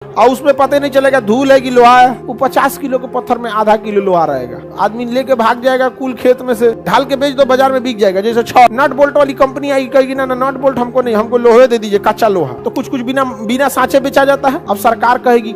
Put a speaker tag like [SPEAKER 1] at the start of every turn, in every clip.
[SPEAKER 1] और उसमें पता नहीं चलेगा धूल है कि लोहा है। वो 50 किलो के पत्थर में आधा किलो लोहा रहेगा। आदमी लेके भाग जाएगा कुल खेत में से, ढाल के बेच दो बाजार में बिक जाएगा। जैसे 6 नट बोल्ट वाली कंपनी आई, कहेगी ना नट बोल्ट हमको नहीं, हमको लोहे दे दीजिए, कच्चा लोहा। तो कुछ कुछ बिना सांचे बेचा जाता है। अब सरकार कहेगी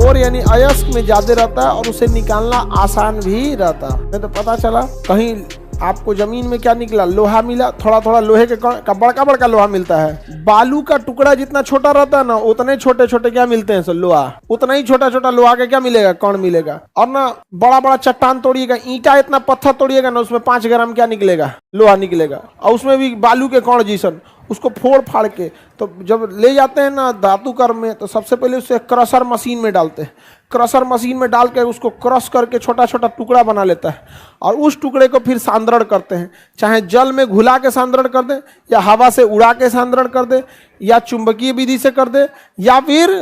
[SPEAKER 1] और यानी अयस्क में ज्यादा रहता है और उसे निकालना आसान भी रहता है। तो पता चला कहीं आपको जमीन में क्या निकला, लोहा मिला। थोड़ा थोड़ा लोहे का बड़का बड़का लोहा मिलता है। बालू का टुकड़ा जितना छोटा रहता है ना, उतने छोटे छोटे क्या मिलते हैं, लोहा। उतना ही छोटा छोटा लोहा का क्या मिलेगा, कण मिलेगा। और ना बड़ा बड़ा चट्टान तोड़िएगा, ईंटा इतना पत्थर तोड़िएगा ना, उसमें 5 ग्राम क्या निकलेगा, लोहा निकलेगा। और उसमें भी बालू के कण जैसन, उसको फोड़ फाड़ के तो जब ले जाते हैं ना धातु कर्म में, तो सबसे पहले उसे क्रशर मशीन में डालते हैं। क्रशर मशीन में डाल के उसको क्रश करके छोटा छोटा टुकड़ा बना लेता है। और उस टुकड़े को फिर सांद्रण करते हैं, चाहे जल में घुला के सांद्रण कर दे, या हवा से उड़ा के सांद्रण कर दे, या चुंबकीय विधि से कर दे, या फिर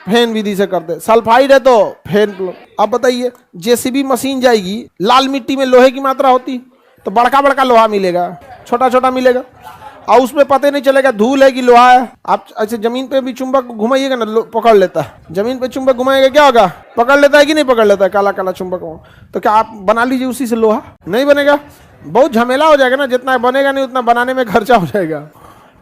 [SPEAKER 1] फैन विधि से कर दे। सल्फाइड है तो फैन। अब बताइए जेसीबी मशीन जाएगी, लाल मिट्टी में लोहे की मात्रा होती तो बड़का बड़का लोहा मिलेगा, छोटा छोटा मिलेगा। और उसमें पता नहीं चलेगा धूल है कि लोहा है। आप ऐसे जमीन पे भी चुंबक घुमाइएगा ना, पकड़ लेता है। जमीन पे चुंबक घुमाएगा क्या होगा, पकड़ लेता है कि नहीं पकड़ लेता है, काला काला चुंबक। तो क्या आप बना लीजिए उसी से लोहा, नहीं बनेगा, बहुत झमेला हो जाएगा ना। जितना बनेगा नहीं उतना बनाने में खर्चा हो जाएगा।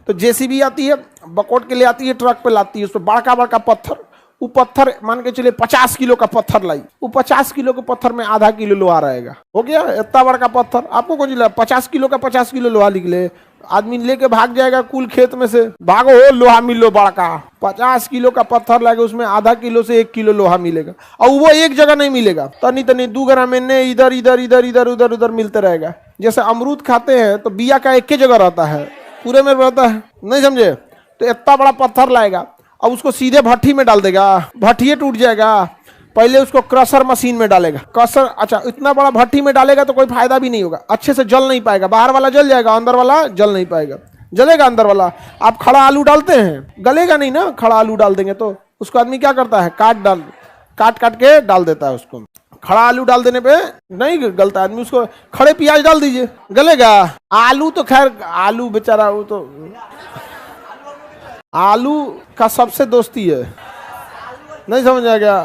[SPEAKER 1] तो जेसीबी आती है, बकोट के लिए आती है, ट्रक पे लाती है, उस पर बड़का बड़का पत्थर। वो पत्थर मान के चलिए 50 किलो का पत्थर लाई, वो 50 किलो के पत्थर में आधा किलो लोहा रहेगा। हो गया इतना बड़का पत्थर। आपको कौन लगा 50 किलो का 50 किलो लोहा निकले, आदमी लेके भाग जाएगा कुल खेत में से, भागो हो लोहा मिलो बड़का। 50 किलो का पत्थर लगे, उसमें आधा किलो से 1 किलो लोहा मिलेगा। और वो एक जगह नहीं मिलेगा, तनी तनी 2 ग्राम में इधर इधर इधर इधर उधर उधर मिलते रहेगा। जैसे अमरूद खाते हैं तो बिया का एक ही जगह रहता है, पूरे में रहता है, नहीं समझे। तो इतना बड़ा पत्थर लाएगा और उसको सीधे भट्टी में डाल देगा, भट्टी टूट जाएगा। पहले उसको क्रशर मशीन में डालेगा, क्रशर। अच्छा इतना बड़ा भट्टी में डालेगा तो कोई फायदा भी नहीं होगा, अच्छे से जल नहीं पाएगा। बाहर वाला जल जाएगा, अंदर वाला जल नहीं पाएगा। जलेगा अंदर वाला। आप खड़ा आलू डालते हैं, गलेगा नहीं ना। खड़ा आलू डाल देंगे तो उसको आदमी क्या करता है, काट काट के डाल देता है उसको। खड़ा आलू डाल देने पे नहीं गलता आदमी, उसको खड़े प्याज डाल दीजिए, गलेगा। आलू तो खैर, आलू बेचारा, वो तो आलू का सबसे दोस्ती है, नहीं समझ आ गया।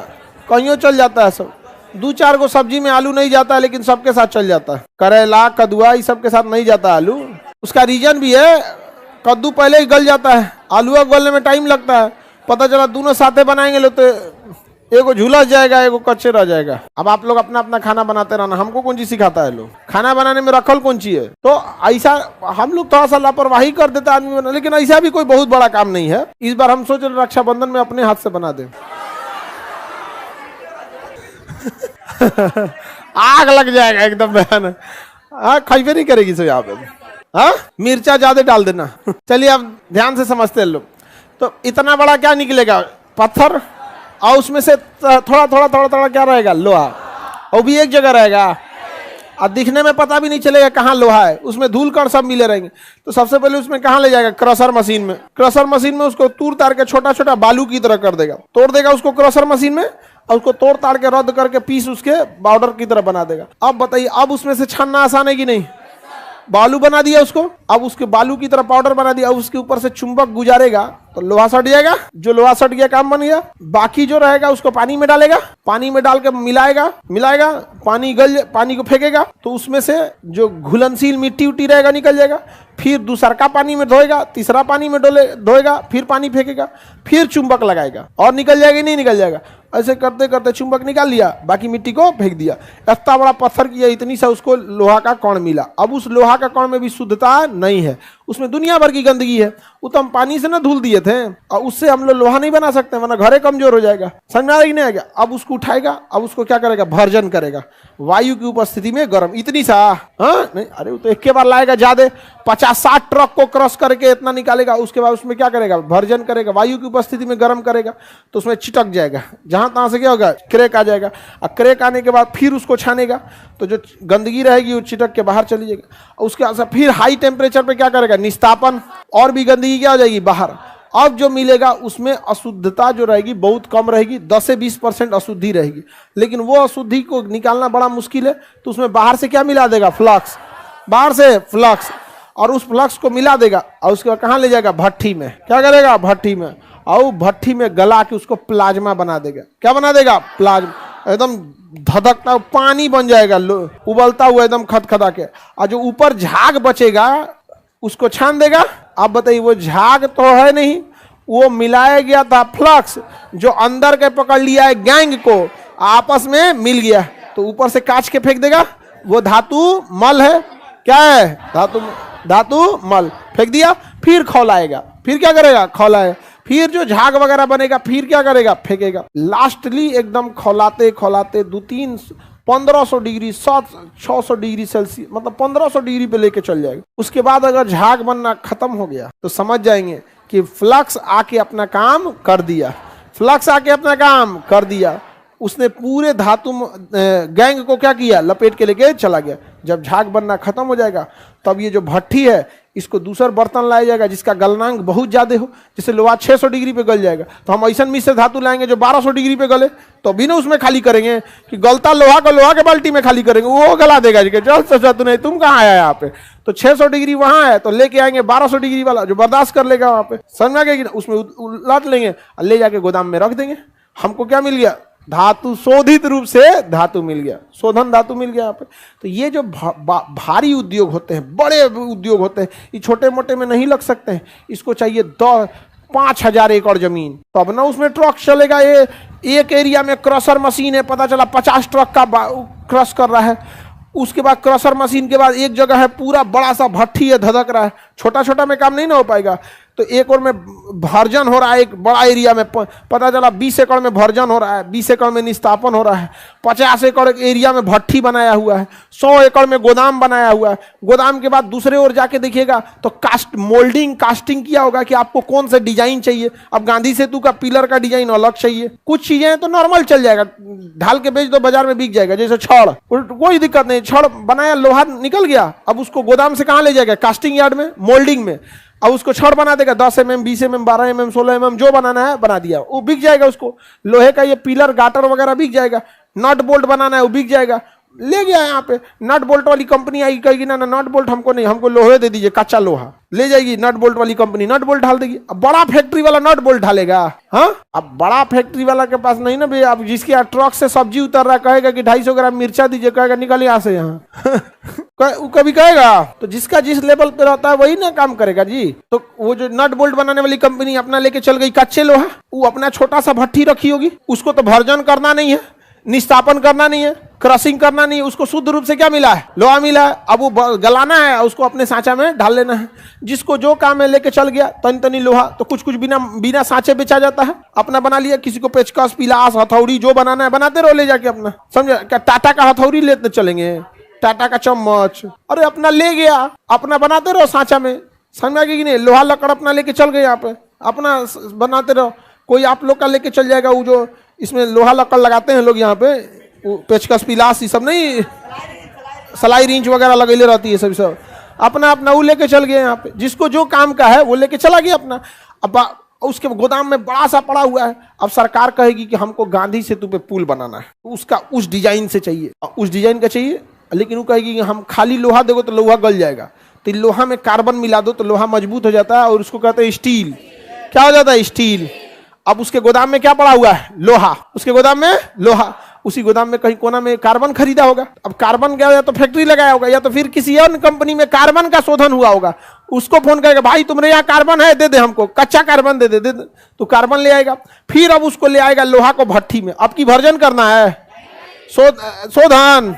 [SPEAKER 1] कहीं चल जाता है सब, 2-4 को सब्जी में आलू नहीं जाता है, लेकिन सबके साथ चल जाता है। करेला कद्दुआ ये सबके साथ नहीं जाता आलू। उसका रीजन भी है, कद्दू पहले ही गल जाता है, आलू गलने में टाइम लगता है। पता चला दोनों साथे बनाएंगे लो तो एगो झुलस जाएगा, एगो कच्चे रह जाएगा। अब आप लोग अपना अपना खाना बनाते रहना, हमको कौन चीज सिखाता है लोग, खाना बनाने में रखल कौन चीज है। तो ऐसा हम लोग थोड़ा सा लापरवाही कर देता आदमी बना, लेकिन ऐसा भी कोई बहुत बड़ा काम नहीं है। इस बार हम सोच रहे रक्षाबंधन में अपने हाथ से बना दे। आग लग जाएगा एकदम बहन। हाँ खैबे नहीं करेगी सब यहाँ पे। हाँ मिर्चा ज्यादा डाल देना। चलिए अब ध्यान से समझते हैं लोग। तो इतना बड़ा क्या निकलेगा, पत्थर, और उसमें से थोड़ा थोड़ा थोड़ा थोड़ा क्या रहेगा, लोहा। और भी एक जगह रहेगा और दिखने में पता भी नहीं चलेगा कहाँ लोहा है, उसमें धूल कण सब मिले रहेंगे। तो सबसे पहले उसमें कहाँ ले जाएगा, क्रशर मशीन में। क्रशर मशीन में उसको तूर तार के छोटा छोटा बालू की तरह कर देगा, तोड़ देगा उसको क्रशर मशीन में, और उसको तोड़ ताड़ के रद्द करके पीस उसके पाउडर की तरह बना देगा। अब बताइए, अब उसमें से छानना आसान है कि नहीं। बालू बना दिया उसको, अब उसके बालू की तरह पाउडर बना दिया, अब उसके ऊपर से चुंबक गुजारेगा तो लोहा सट जाएगा। जो लोहा सट गया काम बन गया। बाकी जो रहेगा उसको पानी में डालेगा, पानी में डाल के मिलाएगा, पानी को फेंकेगा तो उसमें से जो घुलनशील मिट्टी उट्टी रहेगा निकल जाएगा। फिर दूसरा पानी में धोएगा, तीसरा पानी में धोएगा, फिर पानी फेंकेगा, फिर चुंबक लगाएगा और निकल जाएगा नहीं निकल जाएगा। ऐसे करते करते चुंबक निकाल लिया, बाकी मिट्टी को फेंक दिया। इतना बड़ा पत्थर किया, इतनी सा उसको लोहा का कण मिला। अब उस लोहा का कण में भी शुद्धता नहीं है, उसमें दुनिया भर की गंदगी है। वो तो हम पानी से ना धुल दिए थे, और उससे हम लोग लोहा नहीं बना सकते, वरना घरे कमजोर हो जाएगा। समझ में आ रही नहीं आ गया। अब उसको उठाएगा, अब उसको क्या करेगा, भर्जन करेगा वायु की उपस्थिति में गर्म। इतनी सा हाँ नहीं, अरे वो तो एक के बार लाएगा ज्यादा, 50-60 ट्रक को क्रॉस करके इतना निकालेगा। उसके बाद उसमें क्या करेगा, भर्जन करेगा, वायु की उपस्थिति में गर्म करेगा, तो उसमें चिटक जाएगा। जहां तहां से क्या होगा, क्रैक आ जाएगा। और क्रैक आने के बाद फिर उसको छानेगा तो जो गंदगी रहेगी वो चिटक के बाहर चली जाएगी। और उसके बाद फिर हाई टेम्परेचर पे क्या करेगा, निस्तापन, और भी गंदगी क्या हो जाएगी बाहर। अब जो मिलेगा उसमें अशुद्धता जो रहेगी बहुत कम रहेगी, 10 से 20% अशुद्धि रहेगी। लेकिन वो अशुद्धि को निकालना बड़ा मुश्किल है, तो उसमें बाहर से क्या मिला देगा, फ्लक्स, बाहर से फ्लक्स। और उस फ्लक्स को मिला देगा और उसके बाद कहाँ ले जाएगा, भट्ठी में। क्या करेगा, भट्ठी में, और भट्ठी में गला के उसको प्लाज्मा बना देगा। क्या बना देगा, प्लाज्मा, एकदम धधकता पानी बन जाएगा, उबलता हुआ एकदम खदखदा के। और जो ऊपर झाग बचेगा उसको छान देगा। आप बताइए, वो झाग तो है नहीं, वो मिलाया गया था फ्लक्स, जो अंदर के पकड़ लिया है गैंग को, आपस में मिल गया, तो ऊपर से काट के फेंक देगा। वो धातु मल है, क्या है, धातु मल फेंक दिया। फिर खौलाएगा, फिर क्या करेगा, खौलाएगा, फिर जो झाग वगैरह बनेगा फिर क्या करेगा, फेंकेगा। लास्टली एकदम खौलाते खौलाते 1500 डिग्री 600 डिग्री सेल्सियस, मतलब 1500 डिग्री पे लेके चल जाएगा। उसके बाद अगर झाग बनना खत्म हो गया तो समझ जाएंगे कि फ्लक्स आके अपना काम कर दिया, फ्लक्स आके अपना काम कर दिया। उसने पूरे धातु गैंग को क्या किया, लपेट के लेके चला गया। जब झाग बनना खत्म हो जाएगा तब ये जो भट्ठी है इसको दूसरा बर्तन लाया जाएगा जिसका गलनांक बहुत ज्यादा हो। जैसे लोहा 600 डिग्री पे गल जाएगा, तो हम ऐसा मिश्र धातु लाएंगे जो 1200 डिग्री पे गले, तो भी ना उसमें खाली करेंगे कि गलता लोहा को लोहा के बाल्टी में खाली करेंगे, वो गला देगा जी, चल सचा तू नहीं, तुम कहाँ आया यहाँ पे। तो 600 डिग्री वहां है तो लेके आएंगे 1200 डिग्री वाला जो बर्दाश्त कर लेगा वहां पे, समझ गए कि उसमें उलट लेंगे और ले जाके गोदाम में रख देंगे। हमको क्या मिल गया, धातु, शोधित रूप से धातु मिल गया, शोधन धातु मिल गया यहाँ पे। तो ये जो भारी उद्योग होते हैं, बड़े उद्योग होते हैं, ये छोटे मोटे में नहीं लग सकते हैं। इसको चाहिए 5000 एकड़ जमीन, तब ना उसमें ट्रक चलेगा। ये एक एरिया में क्रशर मशीन है, पता चला 50 ट्रक का क्रश कर रहा है। उसके बाद क्रशर मशीन के बाद एक जगह है पूरा बड़ा सा भट्ठी है, धधक रहा है। छोटा छोटा में काम नहीं ना हो पाएगा, तो एक और में भर्जन हो रहा है, एक बड़ा एरिया में पता चला 20 एकड़ में भर्जन हो रहा है, 20 एकड़ में निस्तापन हो रहा है, 50 एकड़ एरिया में भट्ठी बनाया हुआ है, 100 एकड़ में गोदाम बनाया हुआ है। गोदाम के बाद दूसरे ओर जाके देखिएगा तो कास्टिंग किया होगा कि आपको कौन सा डिजाइन चाहिए। अब गांधी सेतु का पिलर का डिजाइन अलग चाहिए, कुछ चीजें तो नॉर्मल चल जाएगा, ढाल के बेच दो बाजार में बिक जाएगा। जैसे छड़, कोई दिक्कत नहीं, छड़ बनाया, लोहा निकल गया, अब उसको गोदाम से कहाँ ले जाएगा, कास्टिंग यार्ड में, मोल्डिंग में, अब उसको छड़ बना देगा 10 mm 20 mm 12 mm 16 mm जो बनाना है बना दिया, वो बिक जाएगा। उसको लोहे का ये पिलर गाटर वगैरह बिक जाएगा। नट बोल्ट बनाना है वो बिक जाएगा, ले गया। यहाँ पे नट बोल्ट वाली कंपनी आएगी, कहेगी ना नट बोल्ट हमको नहीं, हमको लोहे दे दीजिए, कच्चा लोहा, ले जाएगी नट बोल्ट वाली कंपनी, नट बोल्ट ढाल देगी। अब बड़ा फैक्ट्री वाला नट बोल्ट ढालेगा, हाँ। अब बड़ा फैक्ट्री वाला के पास नहीं ना भैया, अब जिसके यहाँ ट्रक से सब्जी उतर रहा है कहेगा कि 250 ग्राम मिर्चा दीजिए, कहेगा निकल यहाँ से यहाँ कभी कहेगा। तो जिसका जिस लेवल पे रहता है वही ना काम करेगा जी। तो वो जो नट बोल्ट बनाने वाली कंपनी अपना लेके चल गई कच्चे लोहा, वो अपना छोटा सा भट्ठी रखी होगी, उसको तो भर्जन करना नहीं है, निस्तापन करना नहीं है, क्रशिंग करना नहीं है, उसको शुद्ध रूप से क्या मिला है, लोहा मिला है। अब वो गलाना है, उसको अपने सांचा में ढाल लेना है। जिसको जो काम है लेके चल गया, तनी तनी लोहा, तो कुछ कुछ बिना सांचे बेचा जाता है, अपना बना लिया। किसी को पेचकस, पिलास, हथौड़ी जो बनाना है बनाते रहो ले जाके अपना, समझे। क्या टाटा का हथौड़ी लेते चलेंगे, टाटा का चम्मच, अरे अपना ले गया, अपना बनाते रहो सांचा में, समझ कि नहीं। लोहा लकड़ अपना लेके चल गए, यहाँ पे अपना बनाते रहो। कोई आप लोग का लेके चल जाएगा, वो जो इसमें लोहा लकड़ लगाते हैं लोग यहाँ पे, पेचकस, पिलास, ये सब नहीं, सलाई रिंच वगैरह लगेले रहती है, सब अपना अपना वो लेके चल गए यहाँ पे। जिसको जो काम का है वो लेके चला गया अपना। अब उसके गोदाम में बड़ा सा पड़ा हुआ है। अब सरकार कहेगी कि हमको गांधी सेतु पे पुल बनाना है, उसका उस डिजाइन से चाहिए, उस डिजाइन का चाहिए, लेकिन वो कहेगी कि हम खाली लोहा देगो तो लोहा गल जाएगा, तो लोहा में कार्बन मिला दो तो लोहा मजबूत हो जाता है, और उसको कहते हैं स्टील। क्या हो जाता है, स्टील। अब उसके गोदाम में क्या पड़ा हुआ है, लोहा, उसके गोदाम में लोहा, उसी गोदाम में कहीं कोना में कार्बन खरीदा होगा। अब कार्बन क्या, या तो फैक्ट्री लगाया होगा, या तो फिर किसी अन्य कंपनी में कार्बन का शोधन हुआ होगा। उसको फोन करेगा, भाई तुम्हारे यहाँ कार्बन है, दे दे हमको, कच्चा कार्बन दे दे, तो कार्बन ले आएगा। फिर अब उसको ले आएगा लोहा को भट्ठी में, अब की भर्जन करना है, शोधन,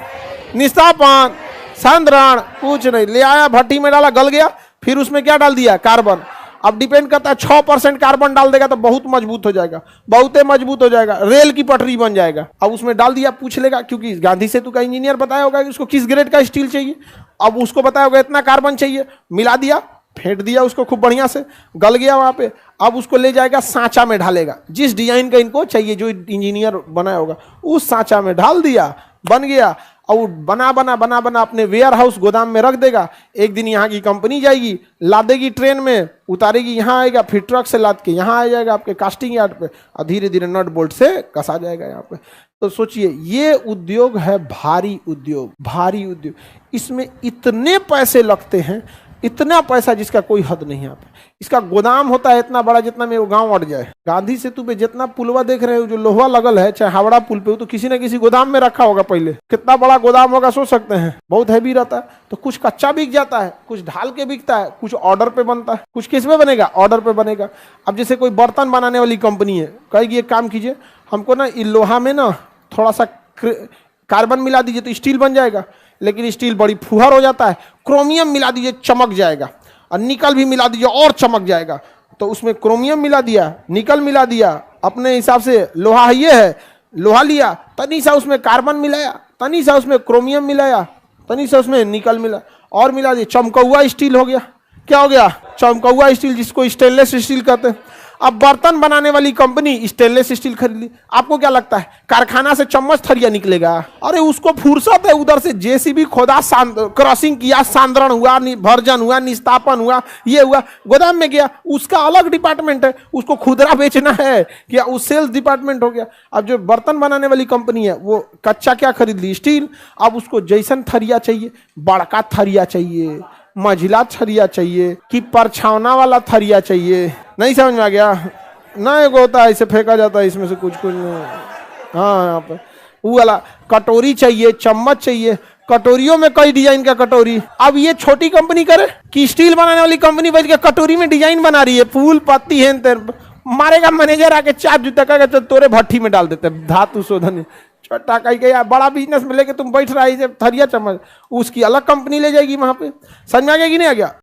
[SPEAKER 1] निस्तापन, संद्रण, कुछ नहीं, ले आया भट्टी में डाला, गल गया, फिर उसमें क्या डाल दिया, कार्बन। अब डिपेंड करता है, 6% कार्बन डाल देगा तो बहुत मजबूत हो जाएगा, बहुते मजबूत हो जाएगा, रेल की पटरी बन जाएगा। अब उसमें डाल दिया, पूछ लेगा, क्योंकि गांधी सेतु का इंजीनियर बताया होगा कि उसको किस ग्रेड का स्टील चाहिए। अब उसको बताया होगा इतना कार्बन चाहिए, मिला दिया, फेंट दिया उसको खूब बढ़िया से, गल गया वहां पे। अब उसको ले जाएगा, सांचा में ढालेगा, जिस डिजाइन का इनको चाहिए, जो इंजीनियर बनाया होगा उस सांचा में ढाल दिया, बन गया। और बना बना अपने वेयर हाउस गोदाम में रख देगा। एक दिन यहाँ की कंपनी जाएगी, लादेगी ट्रेन में, उतारेगी, यहाँ आएगा, फिर ट्रक से लाद के यहाँ आ जाएगा आपके कास्टिंग यार्ड पे, और धीरे धीरे नट बोल्ट से कसा जाएगा यहाँ पे। तो सोचिए, ये उद्योग है भारी उद्योग, भारी उद्योग। इसमें इतने पैसे लगते हैं, इतना पैसा जिसका कोई हद नहीं है यहाँ पे। इसका गोदाम होता है इतना बड़ा जितना में वो गांव अट जाए। गांधी सेतु पे जितना पुलवा देख रहे हो जो लोहा लगल है, चाहे हावड़ा पुल पे हो, तो किसी न किसी गोदाम में रखा होगा पहले। कितना बड़ा गोदाम होगा सोच सकते हैं, बहुत हैवी रहता है। तो कुछ कच्चा बिक जाता है, कुछ ढाल के बिकता है, कुछ ऑर्डर पे बनता है, कुछ किस में बनेगा, ऑर्डर पे बनेगा। अब जैसे कोई बर्तन बनाने वाली कंपनी है, कहेगी एक काम कीजिए, हमको ना लोहा में ना थोड़ा सा कार्बन मिला दीजिए तो स्टील बन जाएगा, लेकिन स्टील बड़ी फुहर हो जाता है। क्रोमियम मिला दीजिए चमक जाएगा, और निकल भी मिला दीजिए और चमक जाएगा। तो उसमें क्रोमियम मिला दिया, निकल मिला दिया, अपने हिसाब से लोहा ये है, लोहा लिया, तनी सा उसमें कार्बन मिलाया, तनी सा उसमें क्रोमियम मिलाया, तनी सा उसमें निकल मिला और मिला दिया, चमकौआ स्टील हो गया। क्या हो गया? चमकौआ स्टील, जिसको स्टेनलेस स्टील कहते हैं। अब बर्तन बनाने वाली कंपनी स्टेनलेस स्टील खरीद ली। आपको क्या लगता है कारखाना से चम्मच थरिया निकलेगा? अरे उसको फुर्सत है, उधर से जेसीबी खोदा, क्रॉसिंग किया, सांद्रण हुआ, भर्जन हुआ, निस्तापन हुआ, ये हुआ, गोदाम में गया, उसका अलग डिपार्टमेंट है। उसको खुदरा बेचना है क्या, उस सेल्स डिपार्टमेंट हो गया। अब जो बर्तन बनाने वाली कंपनी है वो कच्चा क्या खरीद ली? स्टील। अब उसको जैसन थरिया चाहिए, बड़का थरिया चाहिए, मझिला थरिया चाहिए कि परछावना वाला थरिया चाहिए। नहीं समझ में आ गया? ना एक होता है ऐसे फेंका जाता है, इसमें से कुछ कुछ नहीं। हाँ, यहाँ पे वो वाला कटोरी चाहिए, चम्मच चाहिए। कटोरियों में कई डिजाइन का कटोरी। अब ये छोटी कंपनी करे कि स्टील बनाने वाली कंपनी बैठ के कटोरी में डिजाइन बना रही है, फूल पत्ती है, मारेगा मैनेजर आके 4 जूता का चल तोरे भट्टी में डाल देते, धातु शोधन। छोटा कहीं गया बड़ा बिजनेस में लेके तुम बैठ रहा है थरिया चम्मच, उसकी अलग कंपनी ले जाएगी वहां पे। समझ में आ गया कि नहीं आ गया?